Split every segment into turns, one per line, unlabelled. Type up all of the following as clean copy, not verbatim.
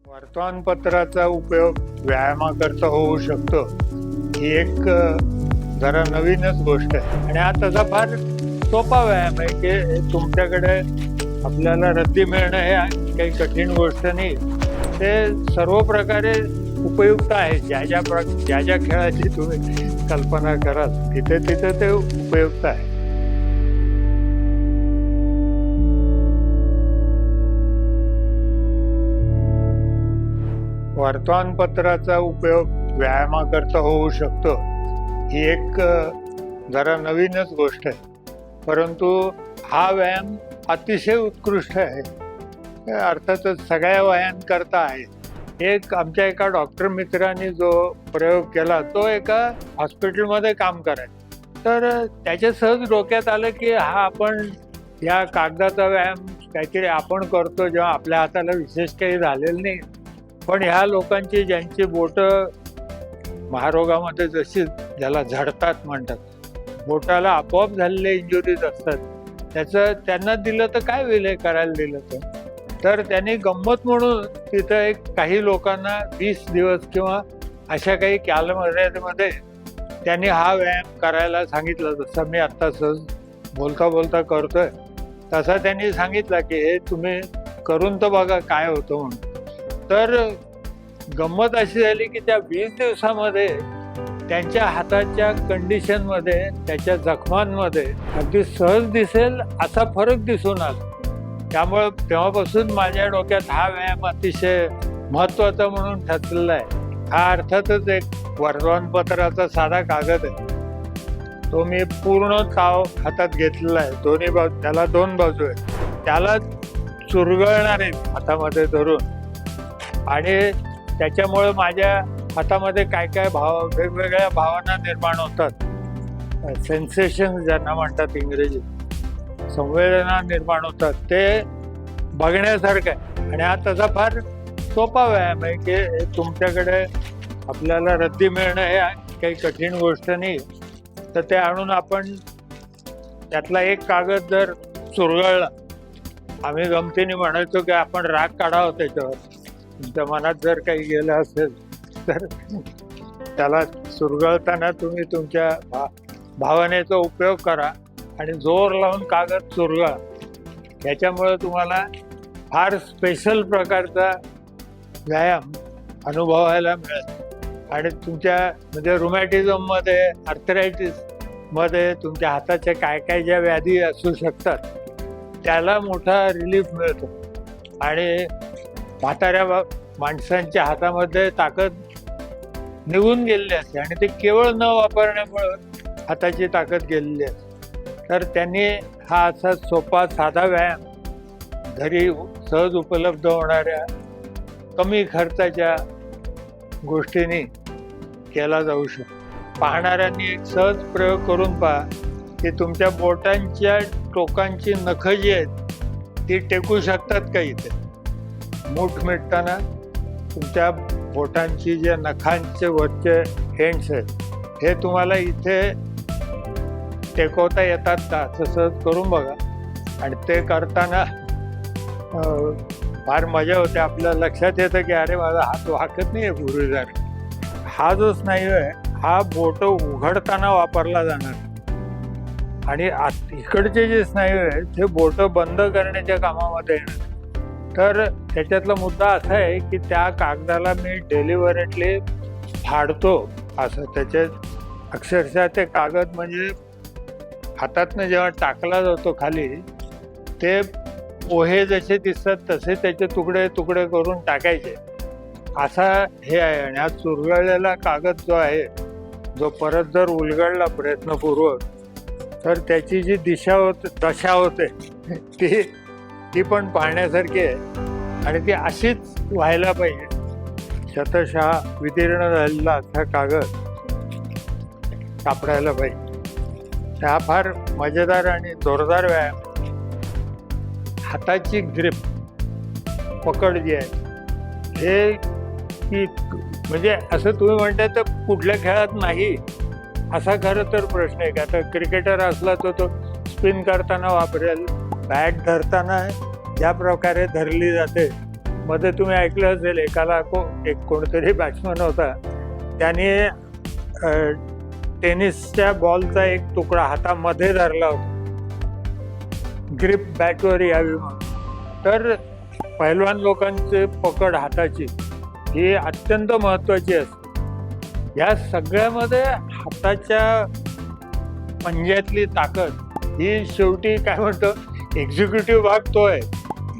वर्तमानपत्राचा उपयोग व्यायामाकरता होऊ शकतो ही एक जरा नवीनच गोष्ट आहे आणि हा तसा फार सोपा व्यायाम आहे की तुमच्याकडे आपल्याला रद्दी मिळणं हे काही कठीण गोष्ट नाही. ते सर्व प्रकारे उपयुक्त आहे. ज्या ज्या खेळाची तुम्ही कल्पना कराल तिथे तिथे ते उपयुक्त आहे. वर्तमानपत्राचा उपयोग व्यायामाकरता होऊ शकतो ही एक जरा नवीनच गोष्ट आहे, परंतु हा व्यायाम अतिशय उत्कृष्ट आहे. अर्थातच सगळ्या व्यायामाकरता आहे. एक आमच्या एका डॉक्टर मित्रांनी जो प्रयोग केला तो एका हॉस्पिटलमध्ये काम करायचा, तर त्याच्या सहज डोक्यात आलं की हा आपण या कागदाचा व्यायाम काहीतरी आपण करतो जेव्हा आपल्या हाताला विशेष काही झालेलं नाही, पण ह्या लोकांची ज्यांची बोटं महारोगामध्ये जशी ज्याला झडतात म्हणतात, बोटाला आपोआप झालेले इंजुरीज असतात, त्याचं त्यांना दिलं तर काय होईल हे करायला दिलं तर त्यांनी गंमत म्हणून तिथं एक काही लोकांना 20 दिवस किंवा अशा काही कालमर्यादेमध्ये त्यांनी हा व्यायाम करायला सांगितलं. जसं मी आत्ता सहज बोलता बोलता करतोय तसा त्यांनी सांगितलं की हे तुम्ही करून तर बघा काय होतं म्हणून. तर गंमत अशी झाली की त्या 20 दिवसामध्ये त्यांच्या हाताच्या कंडिशनमध्ये, त्याच्या जखमांमध्ये अगदी सहज दिसेल असा फरक दिसून आला. त्यामुळं तेव्हापासून माझ्या डोक्यात हा व्यायाम अतिशय महत्त्वाचा म्हणून ठरलेला आहे. हा अर्थातच एक वर्तमानपत्राचा साधा कागद आहे. तो मी पूर्ण काव हातात घेतलेला आहे. दोन्ही बाजू, त्याला 2 बाजू आहेत, त्याला चुरगळणार आहेत हातामध्ये धरून आणि त्याच्यामुळे माझ्या हातामध्ये काय काय वेगवेगळ्या भावना निर्माण होतात. सेन्सेशन ज्यांना म्हणतात इंग्रजीत, संवेदना निर्माण होतात. ते बघण्यासारखं आहे आणि हा तसा फार सोपा व्यायाम आहे की तुमच्याकडे आपल्याला रद्दी मिळणं हे काही कठीण गोष्ट नाही. तर ते आणून आपण त्यातला एक कागद जर चुरगळला, आम्ही गमतीने म्हणायचो की आपण राग काढावं त्याच्यावर. तुमच्या मनात जर काही गेलं असेल तर त्याला चुरगळताना तुम्ही तुमच्या भावनेचा उपयोग करा आणि जोर लावून कागद चुरगळा. ह्याच्यामुळे तुम्हाला फार स्पेशल प्रकारचा व्यायाम अनुभवायला मिळेल आणि तुमच्या म्हणजे रुमॅटिझममध्ये, आर्थरायटिसमध्ये तुमच्या हाताच्या काय काय ज्या व्याधी असू शकतात त्याला मोठा रिलीफ मिळतो. आणि म्हाताऱ्या माणसांच्या हातामध्ये ताकद निघून गेलेली असते आणि ते केवळ न वापरण्यामुळं हाताची ताकद गेलेली असते. तर त्यांनी हा असा सोपा साधा व्यायाम घरी सहज उपलब्ध होणाऱ्या कमी खर्चाच्या गोष्टींनी केला जाऊ शकतो. पाहणाऱ्यांनी एक सहज प्रयोग करून पहा की तुमच्या बोटांच्या टोकांची नखं जी आहेत ती टेकू शकतात का इथे. मूठ मिटताना तुमच्या बोटांची जे नखांचे वरचे एंड्स आहेत हे तुम्हाला इथे टेकवता येतात का, असं सहज करून बघा. आणि ते करताना फार मजा होते. आपल्या लक्षात येतं की अरे माझा हात वाकत नाही आहे पूर्वीसारखा. हा जो स्नायू आहे हा बोटं उघडताना वापरला जाणार आणि इकडचे जे स्नायू आहेत ते बोटं बंद करण्याच्या कामामध्ये येणार. तर त्याच्यातला मुद्दा असा आहे की त्या कागदाला मी डेलिव्हरेटली फाडतो असं. त्याचे अक्षरशः ते कागद म्हणजे हातातनं जेव्हा टाकला जातो खाली ते पोहे जसे दिसतात तसे त्याचे तुकडे तुकडे करून टाकायचे असा हे आहे. आणि हा चुरगळलेला कागद जो आहे जो परत जर उलगडला प्रयत्नपूर्वक तर त्याची जी दशा होते ती पण पाहण्यासारखी आहे आणि ती अशीच व्हायला पाहिजे. शतशः विदीर्ण झालेला असा कागद सापडायला पाहिजे. हा फार मजेदार आणि जोरदार व्यायाम. हाताची ग्रिप, पकड जी आहे हे की म्हणजे असं तुम्ही म्हणताय तर कुठल्या खेळात नाही असा खरं तर प्रश्न आहे. का आता क्रिकेटर असला तर तो स्पिन करताना वापरेल, बॅट धरताना ज्या प्रकारे धरली जाते मध्ये तुम्ही ऐकलं असेल एकाला एक कोणतरी बॅट्समन होता, त्याने टेनिसच्या बॉलचा एक तुकडा हातामध्ये धरला होता, ग्रिप बॅटवर यावी म्हणून. तर पैलवान लोकांची पकड हाताची ही अत्यंत महत्त्वाची असते. या सगळ्यामध्ये हाताच्या पंज्यातली ताकद ही शेवटी काय म्हणतो, एक्झिक्युटिव्ह भाग तो आहे.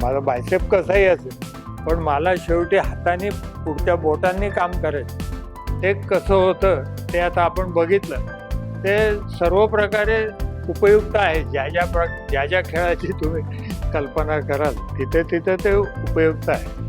माझा बायसेप कसाही असेल, पण मला शेवटी हाताने पुढच्या बोटांनी काम करायचं. ते कसं होतं ते आता आपण बघितलं. ते सर्व प्रकारे उपयुक्त आहे. ज्या ज्या खेळाची तुम्ही कल्पना कराल तिथे ते उपयुक्त आहे.